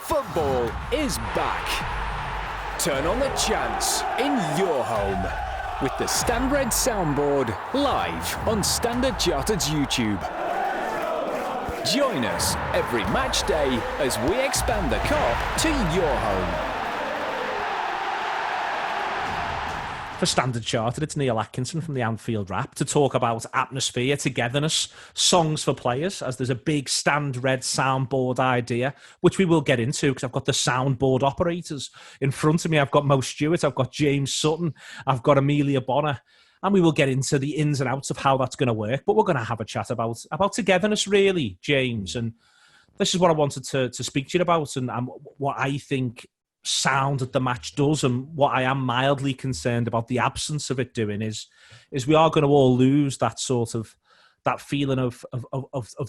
Football is back. Turn on the Chants in your home with the Stand Red soundboard live on Standard Chartered's YouTube. Join us every match day as we expand the Kop to your home. For Standard Chartered, it's Neil Atkinson from the Anfield Rap to talk about atmosphere, togetherness, songs for players, as there's a big Stand Red soundboard idea, which we will get into because I've got the soundboard operators in front of me. I've got Mo Stewart, I've got James Sutton, I've got Amelia Bonner, and we will get into the ins and outs of how that's going to work. But we're going to have a chat about togetherness, really, James. And this is what I wanted to speak to you about and what I think sound at the match does, and what I am mildly concerned about the absence of it doing is we are going to all lose that sort of that feeling of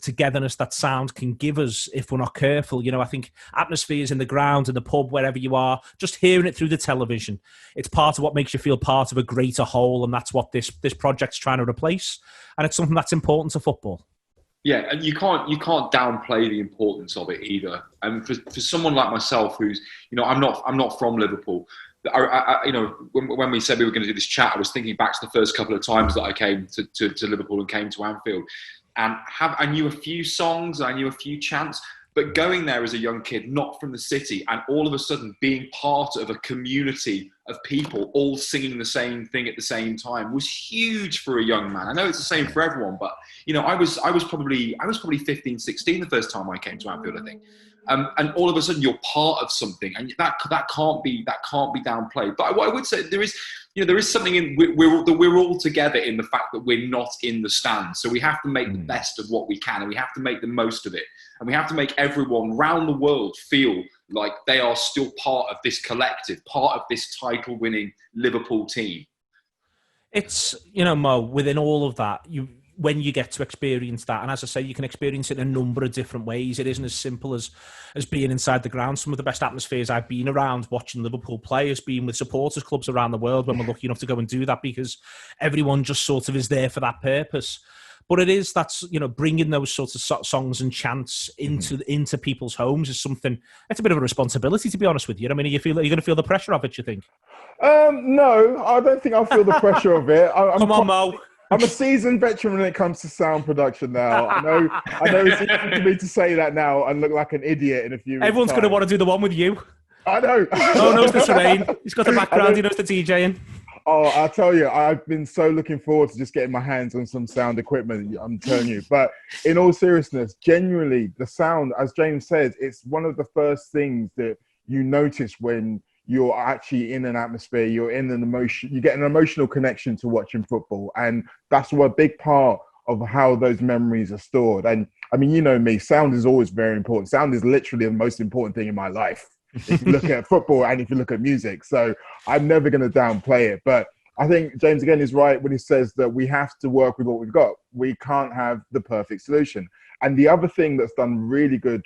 togetherness that sound can give us if we're not careful. You know, I think atmospheres in the ground, in the pub, wherever you are, just hearing it through the television, it's part of what makes you feel part of a greater whole, and that's what this project's trying to replace, and it's something that's important to football. Yeah, and you can't downplay the importance of it either. And for someone like myself, who's, you know, I'm not from Liverpool. I you know, when we said we were going to do this chat, I was thinking back to the first couple of times that I came to Liverpool and came to Anfield, and I knew a few songs, I knew a few chants. But going there as a young kid, not from the city, and all of a sudden being part of a community of people all singing the same thing at the same time was huge for a young man. I know it's the same for everyone, but you know, I was probably 15, 16 the first time I came to Anfield, I think. And all of a sudden you're part of something, and that can't be downplayed. But what I would say, there is something in we're all together in the fact that we're not in the stands. So we have to make the best of what we can, and we have to make the most of it, and we have to make everyone around the world feel like they are still part of this collective, part of this title-winning Liverpool team. It's, you know, Mo, within all of that, when you get to experience that, and as I say, you can experience it in a number of different ways. It isn't as simple as being inside the ground. Some of the best atmospheres I've been around watching Liverpool play has been with supporters clubs around the world when we're lucky enough to go and do that, because everyone just sort of is there for that purpose. But that's, you know, bringing those sorts of songs and chants into people's homes is something, it's a bit of a responsibility, to be honest with you. I mean, you're going to feel the pressure of it, you think? No, I don't think I'll feel the pressure of it. Come on, Mo. I'm a seasoned veteran when it comes to sound production now. I know it's easy for me to say that now and look like an idiot in a few weeks' Everyone's going to want to do the one with you. I know. Oh, knows the terrain. He's got the background. He knows the DJing. Oh, I'll tell you, I've been so looking forward to just getting my hands on some sound equipment, I'm telling you. But in all seriousness, genuinely, the sound, as James said, it's one of the first things that you notice when you're actually in an atmosphere, you're in an emotion, you get an emotional connection to watching football. And that's a big part of how those memories are stored. And I mean, you know me, sound is always very important. Sound is literally the most important thing in my life, if you look at football and if you look at music. So I'm never going to downplay it. But I think James, again, is right when he says that we have to work with what we've got. We can't have the perfect solution. And the other thing that's done really good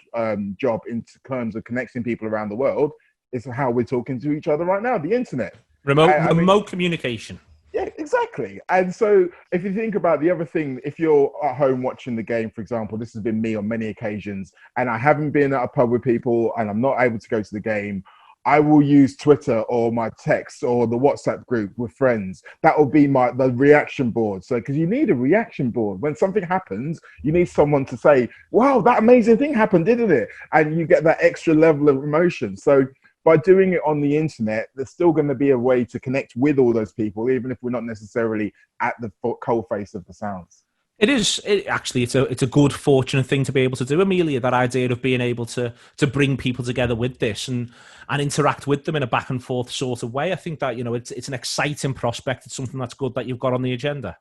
job in terms of connecting people around the world is how we're talking to each other right now, the internet. Remote communication. Yeah, exactly. And so if you think about the other thing, if you're at home watching the game, for example, this has been me on many occasions, and I haven't been at a pub with people and I'm not able to go to the game, I will use Twitter or my text or the WhatsApp group with friends. That will be the reaction board. So, because you need a reaction board. When something happens, you need someone to say, wow, that amazing thing happened, didn't it? And you get that extra level of emotion. So by doing it on the internet, there's still going to be a way to connect with all those people, even if we're not necessarily at the coalface of the sounds. It's a good, fortunate thing to be able to do, Amelia, that idea of being able to bring people together with this and interact with them in a back and forth sort of way. I think that, you know, it's an exciting prospect. It's something that's good that you've got on the agenda.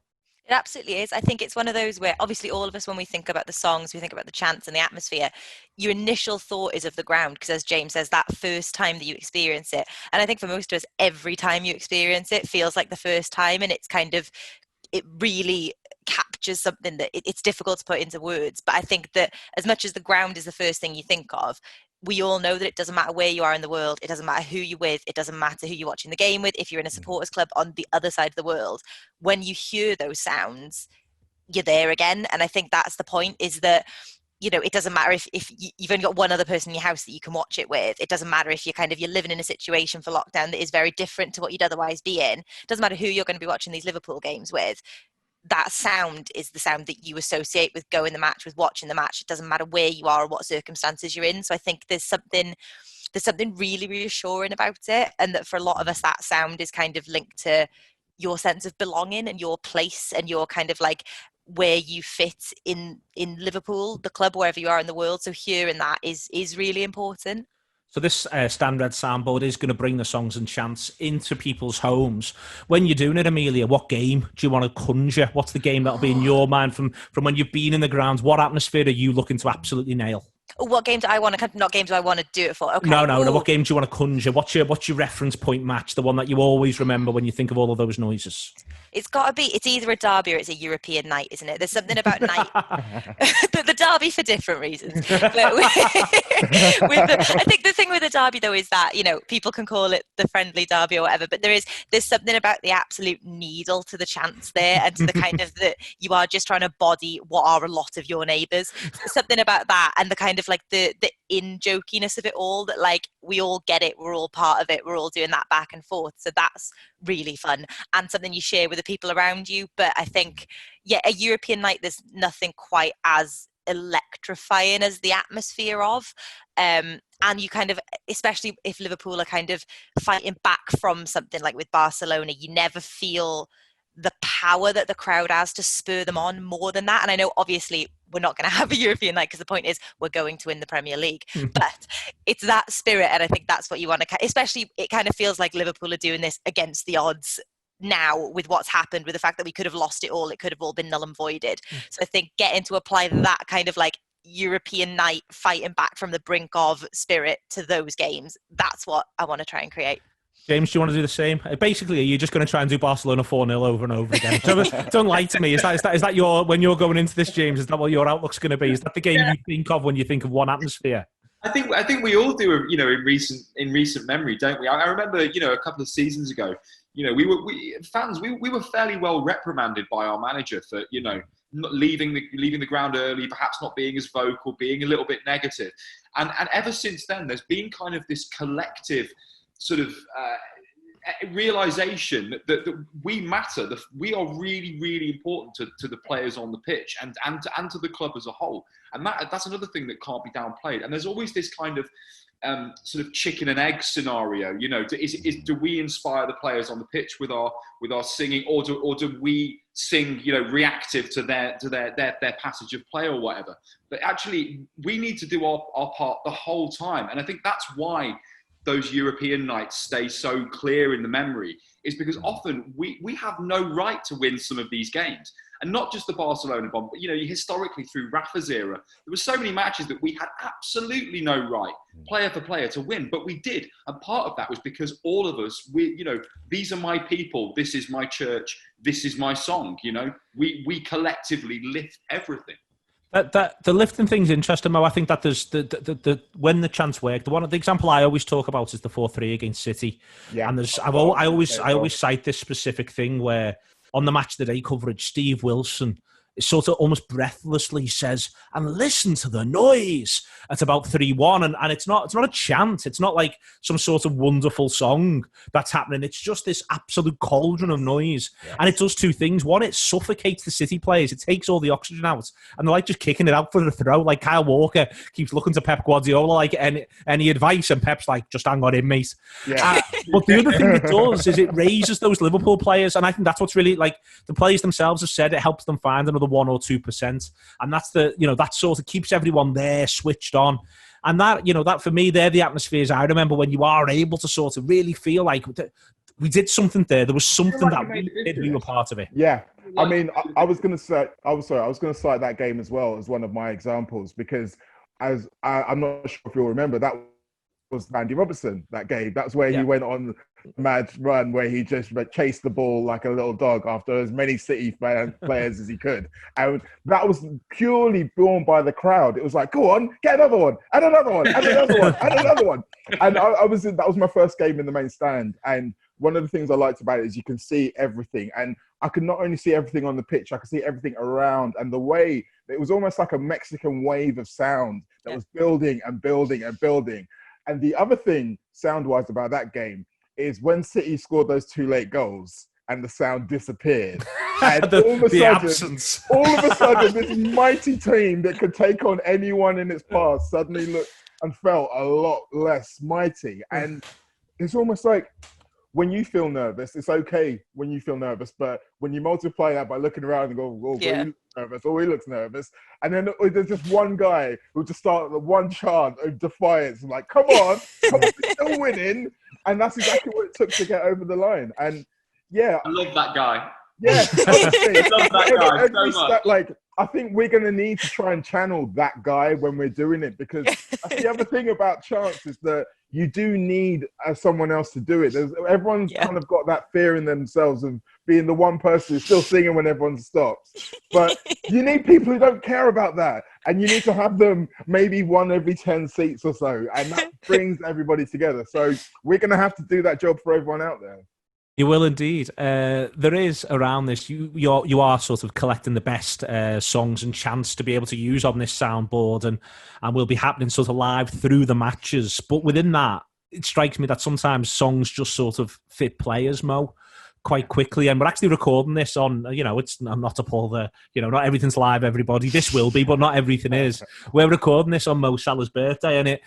It absolutely is. I think it's one of those where obviously all of us, when we think about the songs, we think about the chants and the atmosphere, your initial thought is of the ground, because as James says, that first time that you experience it. And I think for most of us, every time you experience it feels like the first time, and it really captures something that it's difficult to put into words. But I think that as much as the ground is the first thing you think of, we all know that it doesn't matter where you are in the world. It doesn't matter who you're with. It doesn't matter who you're watching the game with. If you're in a supporters club on the other side of the world, when you hear those sounds, you're there again. And I think that's the point, is that it doesn't matter if you've only got one other person in your house that you can watch it with. It doesn't matter if you're living in a situation for lockdown that is very different to what you'd otherwise be in. It doesn't matter who you're going to be watching these Liverpool games with. That sound is the sound that you associate with going the match, with watching the match. It doesn't matter where you are or what circumstances you're in. So I think there's something really reassuring about it, and that for a lot of us, that sound is kind of linked to your sense of belonging and your place and your kind of like where you fit in Liverpool, the club, wherever you are in the world. So hearing that is really important. So this Stand Red soundboard is going to bring the songs and chants into people's homes. When you're doing it, Amelia, what game do you want to conjure? What's the game that'll be in your mind from when you've been in the grounds? What atmosphere are you looking to absolutely nail? What game do I want to? Not games do I want to do it for? Okay. No. What game do you want to conjure? What's your reference point match? The one that you always remember when you think of all of those noises. It's got to be. It's either a derby or it's a European night, isn't it? There's something about night. the derby for different reasons. But I think the thing with the derby though is that people can call it the friendly derby or whatever, but there's something about the absolute needle to the chants there, and to the kind of that you are just trying to body what are a lot of your neighbours. Something about that, and the kind of like the in-jokiness of it all, that like we all get it, we're all part of it, we're all doing that back and forth. So that's really fun and something you share with the people around you. But I think, a European night, there's nothing quite as electrifying as the atmosphere of. And you kind of, especially if Liverpool are kind of fighting back from something like with Barcelona, you never feel the power that the crowd has to spur them on more than that. And I know obviously we're not going to have a European night because the point is we're going to win the Premier League, but it's that spirit. And I think that's what you want to, especially it kind of feels like Liverpool are doing this against the odds now with what's happened, with the fact that we could have lost it all. It could have all been null and voided. So I think getting to apply that kind of like European night, fighting back from the brink of spirit to those games, that's what I want to try and create. James, do you want to do the same? Basically, are you just going to try and do Barcelona 4-0 over and over again? Don't lie to me. Is that your, when you're going into this, James, is that what your outlook's going to be? Is that the game you think of when you think of one atmosphere? I think we all do, in recent memory, don't we? I remember, a couple of seasons ago, we were fairly well reprimanded by our manager for, not leaving the ground early, perhaps not being as vocal, being a little bit negative. And ever since then, there's been kind of this collective sort of realization that we matter. We are really, really important to the players on the pitch and to the club as a whole. And that's another thing that can't be downplayed. And there's always this kind of sort of chicken and egg scenario. Do we inspire the players on the pitch with our singing, or do we sing reactive to their passage of play or whatever? But actually, we need to do our part the whole time. And I think that's why those European nights stay so clear in the memory, is because often we have no right to win some of these games. And not just the Barcelona bomb, but historically through Rafa's era, there were so many matches that we had absolutely no right, player for player, to win, but we did. And part of that was because all of us, these are my people, this is my church, this is my song. We collectively lift everything. The lifting thing's interesting, Mo. I think that there's the when the chants work. The example I always talk about is the 4-3 against City. Yeah. And I always cite this specific thing where on the match of the day coverage, Steve Wilson sort of almost breathlessly says, "And listen to the noise." It's about 3-1, and it's not a chant. It's not like some sort of wonderful song that's happening. It's just this absolute cauldron of noise. Yes. And it does two things. One, it suffocates the City players. It takes all the oxygen out, and they're like just kicking it out for the throw. Like Kyle Walker keeps looking to Pep Guardiola like any advice, and Pep's like, "Just hang on in, mate." Yeah. But the other thing it does is it raises those Liverpool players, and I think that's what's really, like, the players themselves have said, it helps them find another 1 or 2%, and that's that sort of keeps everyone there switched on. And that for me, they're the atmospheres I remember when you are able to sort of really feel like we did something there. There was something that we were part of it. Yeah, I mean, I was going to cite that game as well as one of my examples, because I'm not sure if you'll remember, that was Andy Robertson that game. That's where he went on a mad run where he just chased the ball like a little dog after as many City players as he could. And that was purely born by the crowd. It was like, go on, get another one, and another one, and another one, and another one. And that was my first game in the main stand. And one of the things I liked about it is you can see everything. And I could not only see everything on the pitch, I could see everything around. And the way, it was almost like a Mexican wave of sound that was building and building and building. And the other thing, sound-wise, about that game is when City scored those 2 late goals and the sound disappeared. And all of a sudden, this mighty team that could take on anyone in its path suddenly looked and felt a lot less mighty. And it's almost like, when you feel nervous, it's okay when you feel nervous, but when you multiply that by looking around and go, oh, he looks nervous, oh, he looks nervous. And then there's just one guy who just started one chant of defiance. I'm like, come on, we're still winning. And that's exactly what it took to get over the line. And I love that guy. Yeah, honestly, I love that guy so much. Like, I think we're going to need to try and channel that guy when we're doing it, because that's the other thing about Chants is that you do need someone else to do it. Everyone's kind of got that fear in themselves of being the one person who's still singing when everyone stops. But you need people who don't care about that. And you need to have them maybe 1 every 10 seats or so. And that brings everybody together. So we're going to have to do that job for everyone out there. You will indeed. There is around this. You are sort of collecting the best songs and chants to be able to use on this soundboard, and will be happening sort of live through the matches. But within that, it strikes me that sometimes songs just sort of fit players, Mo, quite quickly. And we're actually recording this on, I'm not to pull not everything's live, everybody. This will be, but not everything is. We're recording this on Mo Salah's birthday, and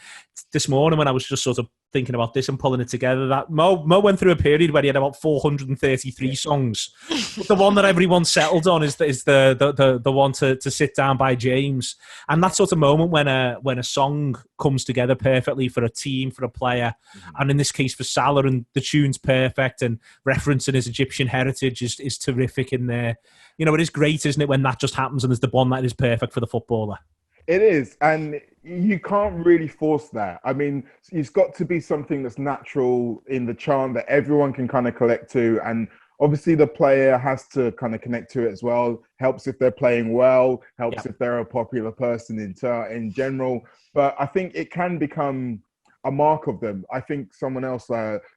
this morning when I was just sort of thinking about this and pulling it together, that Mo went through a period where he had about 433 songs. But the one that everyone settled on is the one to sit down by James. And that sort of moment when a song comes together perfectly for a team, for a player, and in this case for Salah, and the tune's perfect, and referencing his Egyptian heritage is terrific in there. It is great, isn't it, when that just happens and there's the bond that is perfect for the footballer. It is, and you can't really force that. I mean, it's got to be something that's natural in the chant that everyone can kind of collect to, and obviously the player has to kind of connect to it as well. Helps if they're playing well, helps if they're a popular person in general, but I think it can become a mark of them. I think someone else,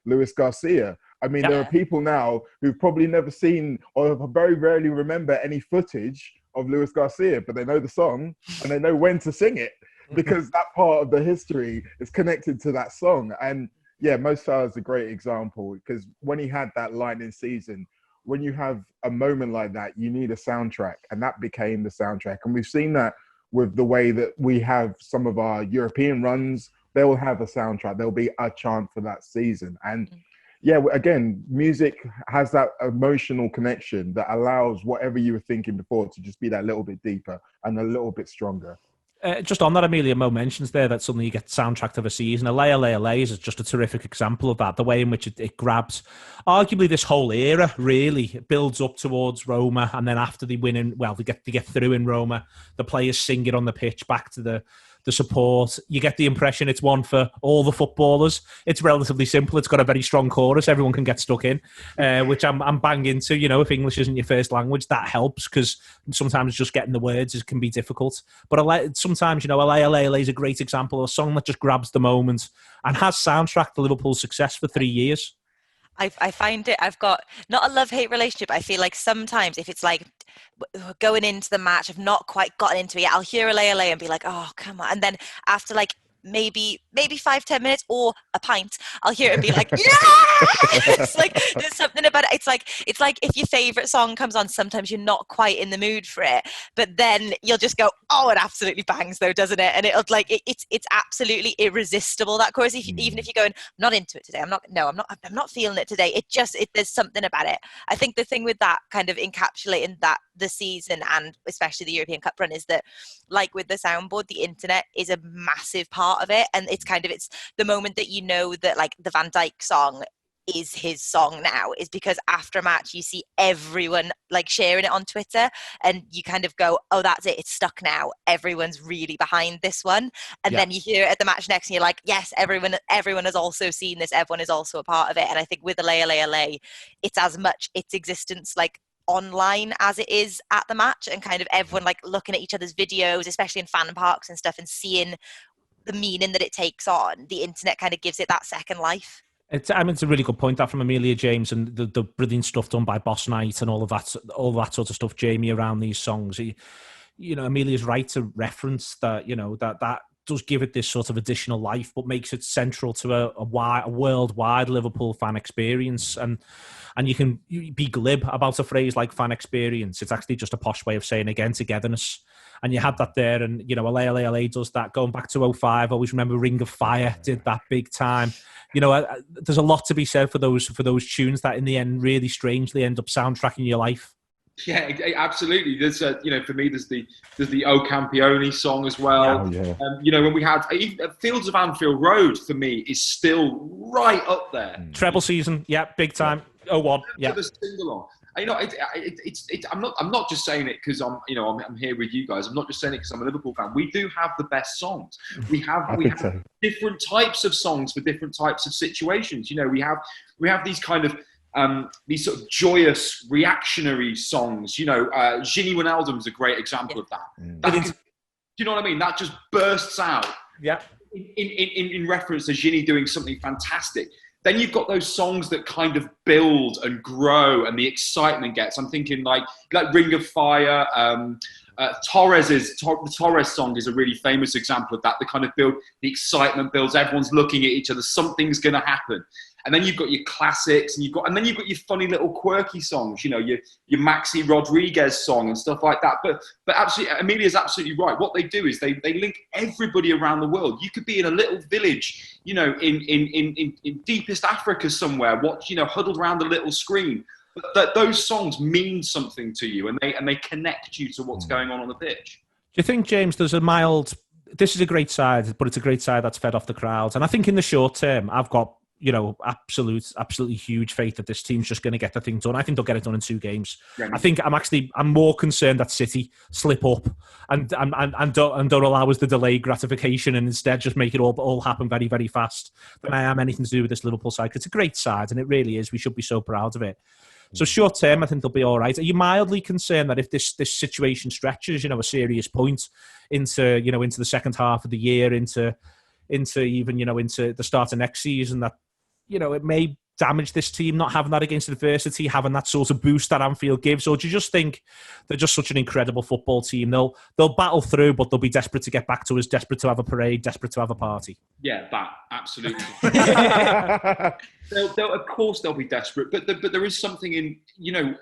Luis Garcia, I mean, there are people now who've probably never seen or very rarely remember any footage of Luis Garcia, but they know the song and they know when to sing it because that part of the history is connected to that song. And Mo Salah is a great example, because when he had that lightning season, when you have a moment like that, you need a soundtrack, and that became the soundtrack. And we've seen that with the way that we have some of our European runs. They will have a soundtrack. There'll be a chant for that season. And again, music has that emotional connection that allows whatever you were thinking before to just be that little bit deeper and a little bit stronger. Just on that, Amelia, Mo mentions there that suddenly you get soundtrack of a season. Alea Lea Lays is just a terrific example of that. The way in which it grabs, arguably this whole era, really it builds up towards Roma, and then after they win they get through in Roma, the players sing it on the pitch back to the support. You get the impression it's one for all the footballers. It's relatively simple. It's got a very strong chorus. Everyone can get stuck in, which I'm bang into. If English isn't your first language, that helps, because sometimes just getting the words can be difficult. But sometimes, Alea Lea is a great example of a song that just grabs the moment and has soundtracked the Liverpool success for 3 years. I find I've got not a love-hate relationship. I feel like sometimes if it's like going into the match, I've not quite gotten into it yet, I'll hear a lay and be like, oh, come on. And then after like maybe 5-10 minutes or a pint, I'll hear it and be like, yeah! It's like there's something about it. It's like if your favorite song comes on, sometimes you're not quite in the mood for it, but then you'll just go, oh, it absolutely bangs though, doesn't it? And it'll like it's absolutely irresistible, that chorus. Even if you're going, I'm not into it today, I'm not feeling it today, there's something about it. I think the thing with that kind of encapsulating that the season and especially the European Cup run is that, like with the soundboard, the internet is a massive part of it, and it's the moment that that like the Van Dijk song is his song now, is because after a match you see everyone like sharing it on Twitter, and you kind of go, oh, that's it, it's stuck now, everyone's really behind this one. And then you hear it at the match next and you're like, yes, everyone has also seen this, everyone is also a part of it. And I think with LA, it's as much its existence like online as it is at the match, and kind of everyone like looking at each other's videos, especially in fan parks and stuff, and seeing the meaning that it takes on. The internet kind of gives it that second life. It's a really good point, that from Amelia James, and the brilliant stuff done by Boss Night and all that sort of stuff, Jamie, around these songs. Amelia's right to reference that, that does give it this sort of additional life, but makes it central to a worldwide Liverpool fan experience. And you can be glib about a phrase like fan experience. It's actually just a posh way of saying, again, togetherness. And you had that there, and LA does that. Going back to 05, I always remember Ring of Fire did that big time. There's a lot to be said for those tunes that in the end really strangely end up soundtracking your life. Yeah, absolutely. There's for me, there's the O Campione song as well. Yeah. When we had Fields of Anfield Road, for me is still right up there. Treble season, yeah, big time. 01, yeah. The sing-along. I'm not just saying it because I'm here with you guys. I'm not just saying it because I'm a Liverpool fan. We do have the best songs. We have different types of songs for different types of situations. We have these kind of these sort of joyous reactionary songs. Gini Wijnaldum's a great example of that. Do you know what I mean? That just bursts out. Yeah. In reference to Gini doing something fantastic. Then you've got those songs that kind of build and grow, and the excitement gets. I'm thinking like Ring of Fire. The Torres song is a really famous example of that. The kind of the excitement builds. Everyone's looking at each other. Something's going to happen. And then you've got your classics, and then you've got your funny little quirky songs. Your Maxi Rodriguez song and stuff like that. But absolutely, Amelia's absolutely right. What they do is they link everybody around the world. You could be in a little village, in deepest Africa somewhere, huddled around a little screen. But those songs mean something to you, and they connect you to what's going on the pitch. Do you think, James, there's a mild? This is a great side, but it's a great side that's fed off the crowds. And I think in the short term, I've got absolutely huge faith that this team's just going to get the thing done. I think they'll get it done in 2 games. Right. I think I'm more concerned that City slip up and don't allow us the delayed gratification, and instead just make it all happen very, very fast, than I am anything to do with this Liverpool side. It's a great side, and it really is. We should be so proud of it. So short term, I think they'll be all right. Are you mildly concerned that if this situation stretches, a serious point into the second half of the year, into the start of next season, that it may damage this team not having that against adversity, having that sort of boost that Anfield gives? Or do you just think they're just such an incredible football team? They'll battle through, but they'll be desperate to get back to us, desperate to have a parade, desperate to have a party. Yeah, absolutely. Of course they'll be desperate, but there is something in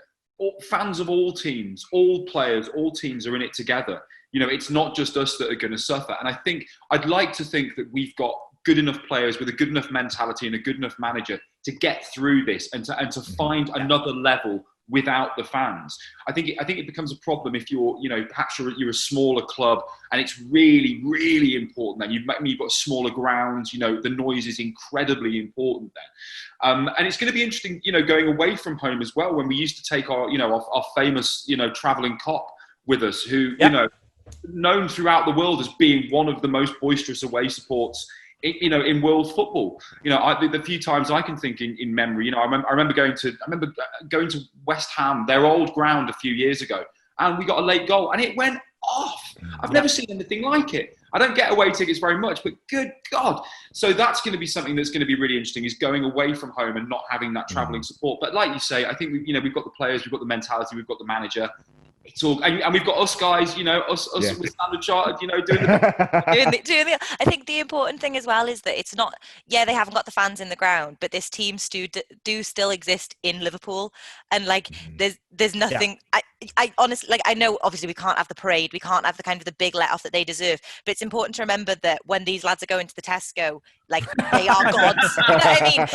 fans of all teams, all players, all teams are in it together. It's not just us that are going to suffer. And I think I'd like to think that we've got good enough players with a good enough mentality and a good enough manager to get through this and to find another level without the fans. I think it becomes a problem if you're perhaps you're a smaller club, and it's really, really important that you've got smaller grounds. The noise is incredibly important then, and it's going to be interesting going away from home as well, when we used to take our famous travelling cop with us, who known throughout the world as being one of the most boisterous away supports in world football. The few times I can think in memory, I remember going to West Ham, their old ground, a few years ago, and we got a late goal, and it went off. I've never seen anything like it. I don't get away tickets very much, but good God. So that's going to be something that's going to be really interesting, is going away from home and not having that travelling support. But like you say, I think we've got the players, we've got the mentality, we've got the manager. It's all, and we've got us guys, us with Standard Chartered, doing the. I think the important thing as well is that it's not. Yeah, they haven't got the fans in the ground, but this team do still exist in Liverpool, and there's nothing. Yeah. I honestly, I know obviously we can't have the parade, we can't have the kind of the big let off that they deserve, but it's important to remember that when these lads are going to the Tesco, they are gods. You know what I mean?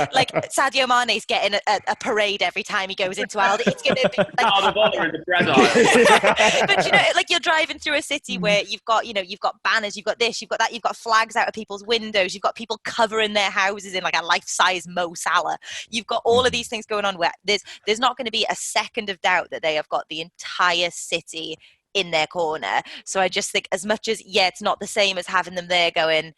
Sadio Mane's getting a parade every time he goes into Aldi. It's going to be the bother in the bread aisle. But you know, like you're driving through a city where you've got banners, you've got this, you've got that, you've got flags out of people's windows, you've got people covering their houses in like a life-size Mo Salah. You've got all of these things going on where there's not going to be a second of doubt that they have got the entire city in their corner. So I just think, as much as it's not the same as having them there going,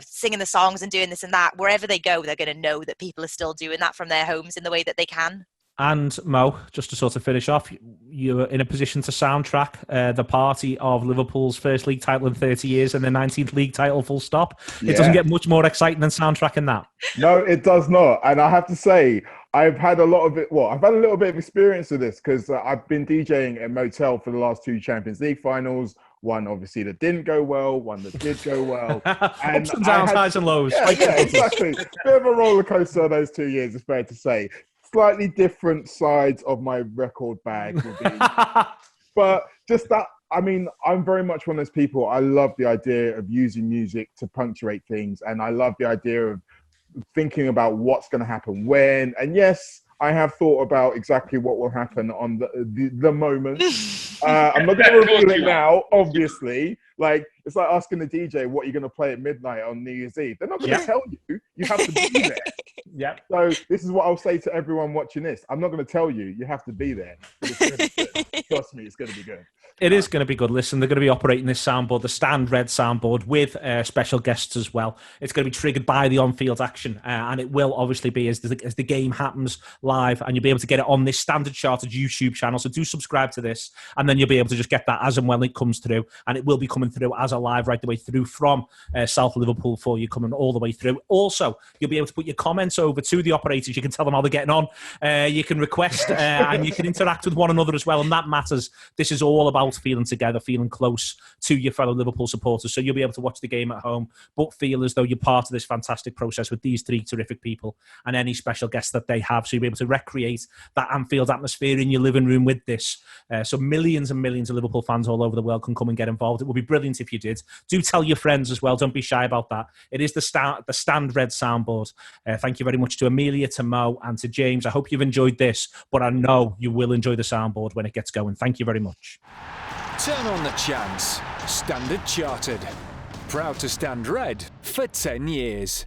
singing the songs and doing this and that, wherever they go, they're going to know that people are still doing that from their homes in the way that they can. And Mo, just to sort of finish off, you're in a position to soundtrack the party of Liverpool's first league title in 30 years and the 19th league title, full stop. It doesn't get much more exciting than soundtracking that. No, it does not. And I have to say, I've had a little bit of experience with this because I've been DJing at Motel for the last 2 Champions League finals. One obviously that didn't go well, one that did go well. And ups and downs, highs and lows. Yeah, exactly. Bit of a roller coaster those 2 years, it's fair to say. Slightly different sides of my record bag will be. But just that, I mean, I'm very much one of those people. I love the idea of using music to punctuate things. And I love the idea of thinking about what's going to happen when. And yes, I have thought about exactly what will happen on the moment. I'm not going to reveal it now, obviously. Like, it's like asking the DJ what you're going to play at midnight on New Year's Eve. They're not going to tell you. You have to be there. Yeah. So this is what I'll say to everyone watching this. I'm not going to tell you. You have to be there. Trust me, it's going to be good. It is going to be good. Listen, they're going to be operating this soundboard, the Stand Red soundboard, with special guests as well. It's going to be triggered by the on-field action, and it will obviously be as the game happens live, and you'll be able to get it on this Standard Chartered YouTube channel. So do subscribe to this, and then you'll be able to just get that as and when it comes through, and it will be coming through as a live right the way through from South Liverpool for you, coming all the way through. Also, you'll be able to put your comments over to the operators. You can tell them how they're getting on. You can request, and you can interact with one another as well, and that matters. This is all about feeling together, feeling close to your fellow Liverpool supporters. So you'll be able to watch the game at home, but feel as though you're part of this fantastic process with these 3 terrific people and any special guests that they have. So you'll be able to recreate that Anfield atmosphere in your living room with this. So millions and millions of Liverpool fans all over the world can come and get involved. It would be brilliant if you did. Do tell your friends as well. Don't be shy about that. It is the Stand Red soundboard. Thank you very much to Amelia, to Mo, and to James. I hope you've enjoyed this, but I know you will enjoy the soundboard when it gets going. Thank you very much. Turn on the Chants. Standard Chartered. Proud to stand red for 10 years.